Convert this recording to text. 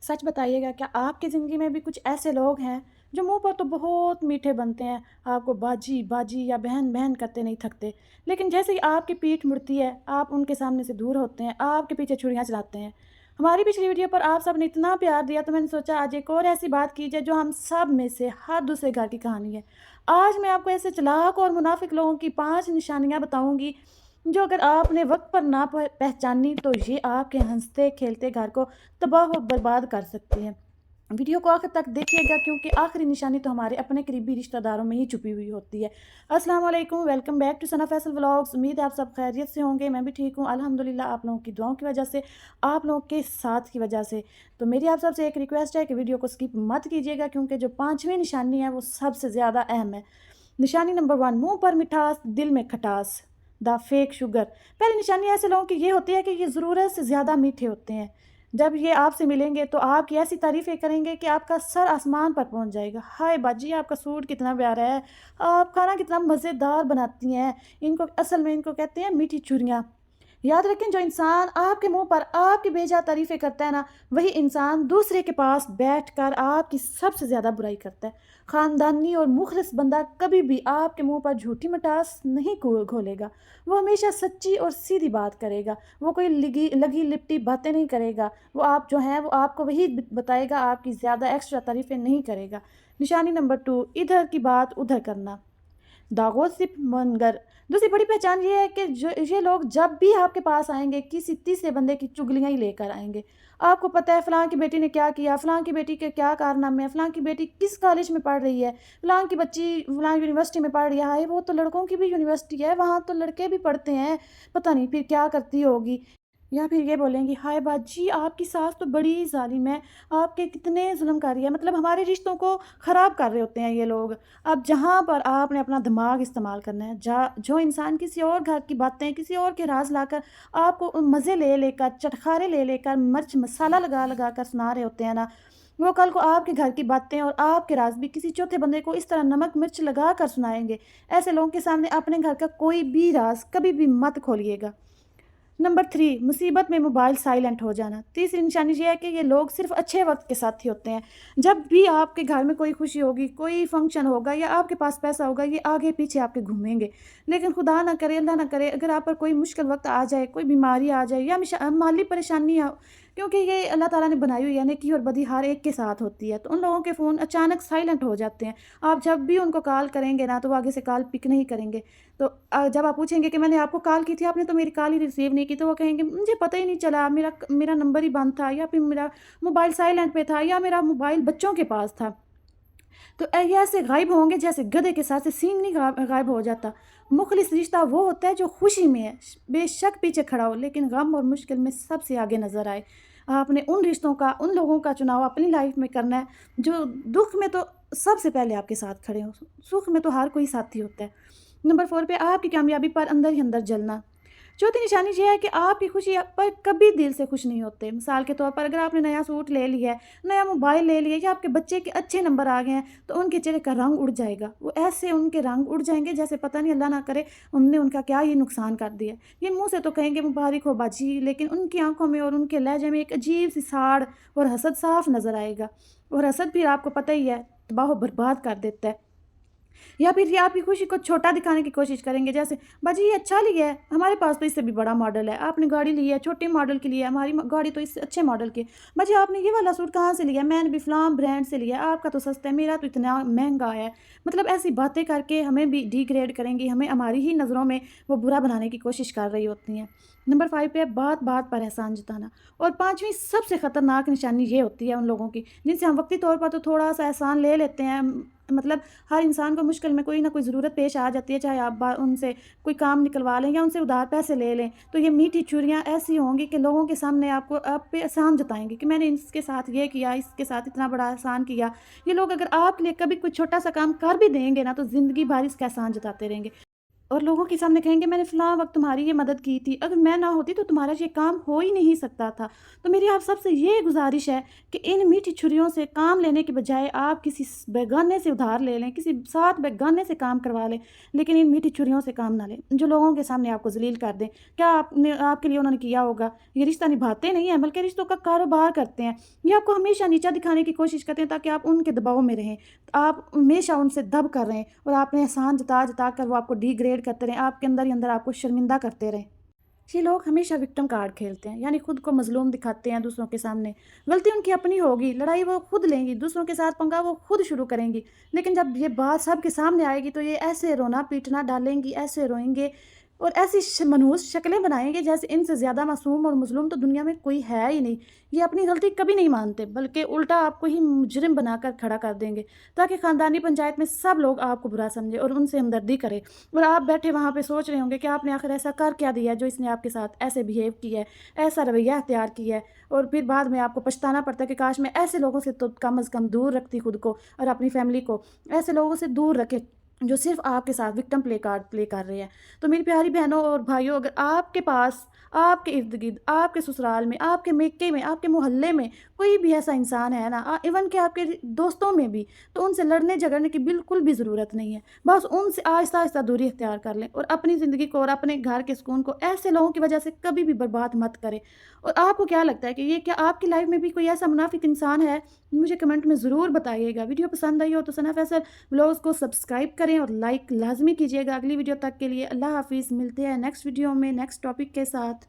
सच बताइएगा, क्या आपकी ज़िंदगी में भी कुछ ऐसे लोग हैं जो मुंह पर तो बहुत मीठे बनते हैं, आपको बाजी बाजी या बहन बहन करते नहीं थकते, लेकिन जैसे ही आपकी पीठ मुड़ती है आप उनके सामने से दूर होते हैं, आपके पीछे छुरियां चलाते हैं। हमारी पिछली वीडियो पर आप सब ने इतना प्यार दिया तो मैंने सोचा आज एक और ऐसी बात की जाए जो हम सब में से हर दूसरे घर की कहानी है। आज मैं आपको ऐसे चालाक और मुनाफिक लोगों की 5 निशानियां बताऊंगी जो अगर आपने वक्त पर ना पहचानी तो ये आपके हंसते खेलते घर को तबाह व बर्बाद कर सकती हैं। वीडियो को आखिर तक देखिएगा क्योंकि आखिरी निशानी तो हमारे अपने करीबी रिश्तेदारों में ही छुपी हुई होती है। अस्सलाम वालेकुम, welcome back to Sana Faisal vlogs. उम्मीद है आप सब खैरियत से होंगे। मैं भी ठीक हूँ अल्हम्दुलिल्लाह, आप लोगों की दुआओं की वजह से, आप लोगों के साथ की वजह से। तो मेरी आप सबसे एक रिक्वेस्ट है कि वीडियो को स्किप मत कीजिएगा क्योंकि जो 5वीं निशानी है वो सबसे ज़्यादा अहम है। निशानी नंबर 1, मुंह पर मिठास दिल में खटास, द फेक शुगर। पहली निशानी ऐसे लोगों की ये होती है कि ये ज़रूरत से ज़्यादा मीठे होते हैं। जब ये आपसे मिलेंगे तो आपकी ऐसी तारीफ़ें करेंगे कि आपका सर आसमान पर पहुंच जाएगा। हाय बाजी, आपका सूट कितना प्यारा है, आप खाना कितना मज़ेदार बनाती हैं। इनको असल में इनको कहते हैं मीठी चूड़ियाँ। याद रखें, जो इंसान आपके मुंह पर आपकी बेजा तारीफ़ें करता है ना, वही इंसान दूसरे के पास बैठकर आपकी सबसे ज़्यादा बुराई करता है। ख़ानदानी और मुखलिस बंदा कभी भी आपके मुंह पर झूठी मिठास नहीं घोलेगा। वो हमेशा सच्ची और सीधी बात करेगा। वो कोई लगी लिपटी बातें नहीं करेगा। वो आप जो हैं वो आपको वही बताएगा, आपकी ज़्यादा एक्स्ट्रा तारीफ़ें नहीं करेगा। निशानी नंबर 2, इधर की बात उधर करना, दागोसिप मनगर। दूसरी बड़ी पहचान ये है कि जो ये लोग जब भी आपके पास आएंगे किसी तीसरे बंदे की चुगलियाँ ही लेकर आएंगे। आपको पता है फ़लाँ की बेटी ने क्या किया, फ़लाँ की बेटी के क्या कारनामे हैं, फ़लाँ की बेटी किस कॉलेज में पढ़ रही है, फ़लाँ की बच्ची फ़लाँ यूनिवर्सिटी में पढ़ रही है। हाय, वो तो लड़कों की भी यूनिवर्सिटी है, वहाँ तो लड़के भी पढ़ते हैं, पता नहीं फिर क्या करती होगी। या फिर ये बोलेंगी, हाय बाजी आपकी सास तो बड़ी ज़ालिम है, आपके कितने जुल्मकारी है। मतलब हमारे रिश्तों को ख़राब कर रहे होते हैं ये लोग। अब जहाँ पर आपने अपना दिमाग इस्तेमाल करना है, जो इंसान किसी और घर की बातें, किसी और के राज लाकर आपको मज़े ले लेकर, चटखारे ले लेकर, मिर्च मसाला लगा लगा कर सुना रहे होते हैं ना, वो कल को आपके घर की बातें और आपके राज भी किसी चौथे बंदे को इस तरह नमक मिर्च लगा कर सुनाएंगे। ऐसे लोगों के सामने अपने घर का कोई भी राज कभी भी मत खोलिएगा। नंबर 3, मुसीबत में मोबाइल साइलेंट हो जाना। तीसरी निशानी ये है कि ये लोग सिर्फ अच्छे वक्त के साथी होते हैं। जब भी आपके घर में कोई खुशी होगी, कोई फंक्शन होगा या आपके पास पैसा होगा, ये आगे पीछे आपके घूमेंगे। लेकिन खुदा ना करे, अल्लाह ना करे, अगर आप पर कोई मुश्किल वक्त आ जाए, कोई बीमारी आ जाए या माली परेशानी हो, क्योंकि ये अल्लाह ताला ने बनाई हुई है, नेकी और बदी हर एक के साथ होती है, तो उन लोगों के फ़ोन अचानक साइलेंट हो जाते हैं। आप जब भी उनको कॉल करेंगे ना तो वो आगे से कॉल पिक नहीं करेंगे। तो जब आप पूछेंगे कि मैंने आपको कॉल की थी, आपने तो मेरी कॉल ही रिसीव नहीं की, तो वो कहेंगे मुझे पता ही नहीं चला, मेरा मेरा नंबर ही बंद था, या फिर मेरा मोबाइल साइलेंट पे था, या मेरा मोबाइल बच्चों के पास था। तो ये ऐसे गायब होंगे जैसे गधे के साथ से सींग नहीं गायब हो जाता। मुखलिस रिश्ता वो होता है जो खुशी में है, बेशक पीछे खड़ा हो, लेकिन गम और मुश्किल में सबसे आगे नज़र आए। आपने उन रिश्तों का, उन लोगों का चुनाव अपनी लाइफ में करना है जो दुख में तो सबसे पहले आपके साथ खड़े हों। सुख में तो हर कोई साथी होता है। नंबर 4 पे, आपकी कामयाबी पर अंदर ही अंदर जलना। चौथी निशानी ये है कि आपकी खुशी पर कभी दिल से खुश नहीं होते। मिसाल के तौर पर, अगर आपने नया सूट ले लिया है, नया मोबाइल ले लिया, या आपके बच्चे के अच्छे नंबर आ गए हैं, तो उनके चेहरे का रंग उड़ जाएगा। वो ऐसे उनके रंग उड़ जाएंगे जैसे पता नहीं, अल्लाह ना करे, उनने उनका क्या ये नुकसान कर दिया। ये मुंह से तो कहेंगे मुबारक हो बाजी, लेकिन उनकी आंखों में और उनके लहजे में एक अजीब सी साड़ और हसद साफ नज़र आएगा। और हसद भी आपको पता ही है, तबाह बर्बाद कर देता है। या फिर ये आपकी खुशी को छोटा दिखाने की कोशिश करेंगे, जैसे बाजी ये अच्छा लिया है, हमारे पास तो इससे भी बड़ा मॉडल है, आपने गाड़ी ली है छोटे मॉडल की लिया है, हमारी गाड़ी तो इससे अच्छे मॉडल की है। बाजी आपने ये वाला सूट कहाँ से लिया है, मैंने भी फलां ब्रांड से लिया है, आपका तो सस्ता है, मेरा तो इतना महंगा है। मतलब ऐसी बातें करके हमें भी डिग्रेड करेंगी, हमें हमारी ही नज़रों में वो बुरा बनाने की कोशिश कर रही होती हैं। नंबर 5 पे, बात बात पर एहसान जताना। और 5वीं सबसे ख़तरनाक निशानी ये होती है उन लोगों की जिनसे हम वक्ती तौर पर तो थोड़ा सा एहसान ले लेते हैं। मतलब हर इंसान को मुश्किल में कोई ना कोई ज़रूरत पेश आ जाती है, चाहे आप उनसे कोई काम निकलवा लें या उनसे उधार पैसे ले लें, तो ये मीठी चूड़ियाँ ऐसी होंगी कि लोगों के सामने आपको आप पे एहसान जताएंगे कि मैंने इसके साथ ये किया, इसके साथ इतना बड़ा एहसान किया। ये लोग अगर आपके लिए कभी कोई छोटा सा काम कर भी देंगे ना, तो ज़िंदगी भर इसका एहसान जताते रहेंगे। اور لوگوں کے سامنے کہیں گے میں نے فلاں وقت تمہاری یہ مدد کی تھی، اگر میں نہ ہوتی تو تمہارا یہ کام ہو ہی نہیں سکتا تھا۔ تو میری آپ سب سے یہ گزارش ہے کہ ان میٹھی چھریوں سے کام لینے کے بجائے آپ کسی بیگانے سے ادھار لے لیں، کسی ساتھ بیگانے سے کام کروا لیں، لیکن ان میٹھی چھریوں سے کام نہ لیں جو لوگوں کے سامنے آپ کو ذلیل کر دیں۔ کیا آپ کے لیے انہوں نے کیا ہوگا؟ یہ رشتہ نبھاتے نہیں ہیں بلکہ رشتوں کا کاروبار کرتے ہیں۔ یہ آپ کو ہمیشہ نیچا دکھانے کی کوشش کرتے ہیں تاکہ آپ ان کے دباؤ میں رہیں، آپ ہمیشہ ان سے دب کر رہیں اور آپ نے احسان جتا جتا کر وہ آپ کو ڈی گریڈ کرتے رہیں، آپ کے اندر ہی اندر آپ کو شرمندہ کرتے رہیں۔ یہ لوگ ہمیشہ وکٹم کارڈ کھیلتے ہیں، یعنی خود کو مظلوم دکھاتے ہیں دوسروں کے سامنے۔ غلطی ان کی اپنی ہوگی، لڑائی وہ خود لیں گی، دوسروں کے ساتھ پنگا وہ خود شروع کریں گی، لیکن جب یہ بات سب کے سامنے آئے گی تو یہ ایسے رونا پیٹنا ڈالیں گی، ایسے روئیں گے اور ایسی منحوس شکلیں بنائیں گے جیسے ان سے زیادہ معصوم اور مظلوم تو دنیا میں کوئی ہے ہی نہیں۔ یہ اپنی غلطی کبھی نہیں مانتے بلکہ الٹا آپ کو ہی مجرم بنا کر کھڑا کر دیں گے تاکہ خاندانی پنچایت میں سب لوگ آپ کو برا سمجھے اور ان سے ہمدردی کرے، اور آپ بیٹھے وہاں پہ سوچ رہے ہوں گے کہ آپ نے آخر ایسا کر کیا دیا ہے جو اس نے آپ کے ساتھ ایسے بیہیو کیا ہے، ایسا رویہ اختیار کیا ہے، اور پھر بعد میں آپ کو پچھتانا پڑتا ہے کہ کاش میں ایسے لوگوں سے تو کم از کم دور رکھتی خود کو اور اپنی فیملی کو، ایسے لوگوں سے دور رکھے جو صرف آپ کے ساتھ وکٹم پلے کر رہے ہیں۔ تو میری پیاری بہنوں اور بھائیوں، اگر آپ کے پاس، آپ کے ارد گرد، آپ کے سسرال میں، آپ کے میکے میں، آپ کے محلے میں کوئی بھی ایسا انسان ہے نا، ایون کہ آپ کے دوستوں میں بھی، تو ان سے لڑنے جھگڑنے کی بالکل بھی ضرورت نہیں ہے۔ بس ان سے آہستہ آہستہ دوری اختیار کر لیں اور اپنی زندگی کو اور اپنے گھر کے سکون کو ایسے لوگوں کی وجہ سے کبھی بھی برباد مت کریں۔ اور آپ کو کیا لگتا ہے کہ کیا آپ کی لائف میں بھی کوئی ایسا منافق انسان ہے؟ مجھے کمنٹ میں ضرور بتائیے گا۔ ویڈیو پسند آئی ہو تو ثنا فیصل بلاگز کو سبسکرائب کریں اور لائک لازمی کیجیے گا۔ اگلی ویڈیو تک کے لیے اللہ حافظ، ملتے ہیں نیکسٹ ویڈیو میں نیکسٹ ٹاپک کے ساتھ۔